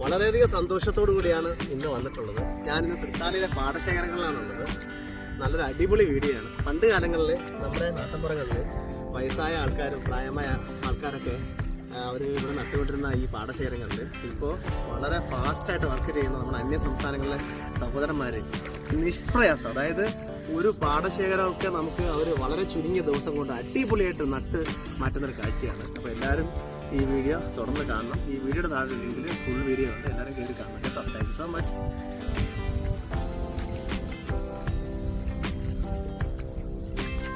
വളരെയധികം സന്തോഷത്തോടു കൂടിയാണ് ഇന്ന് വന്നിട്ടുള്ളത്. ഞാനിന്ന് തൃത്താലയിലെ പാടശേഖരങ്ങളിലാണുള്ളത്. നല്ലൊരു അടിപൊളി വീഡിയോ ആണ്. പണ്ട് കാലങ്ങളിൽ നമ്മുടെ നാട്ടിൻപുറങ്ങളിൽ വയസ്സായ ആൾക്കാരും പ്രായമായ ആൾക്കാരൊക്കെ അവർ ഇവിടെ നട്ടുകൊണ്ടിരുന്ന ഈ പാടശേഖരങ്ങളിൽ ഇപ്പോൾ വളരെ ഫാസ്റ്റായിട്ട് വർക്ക് ചെയ്യുന്ന നമ്മുടെ അന്യ സംസ്ഥാനങ്ങളിലെ സഹോദരന്മാർ നിഷ്പ്രയാസം, അതായത് ഒരു പാടശേഖരമൊക്കെ നമുക്ക് അവർ വളരെ ചുരുങ്ങിയ ദിവസം കൊണ്ട് അടിപൊളിയായിട്ട് നട്ട് മാറ്റുന്നൊരു കാഴ്ചയാണ്. അപ്പോൾ എല്ലാവരും ഈ വീഡിയോ തുടർന്ന് കാണണം. ഈ വീഡിയോയുടെ താഴെ ലിങ്കിൽ ഫുൾ വീഡിയോ ഉണ്ട്, എല്ലാവരും കയറി കാണണം കേട്ടോ. Thank you so much.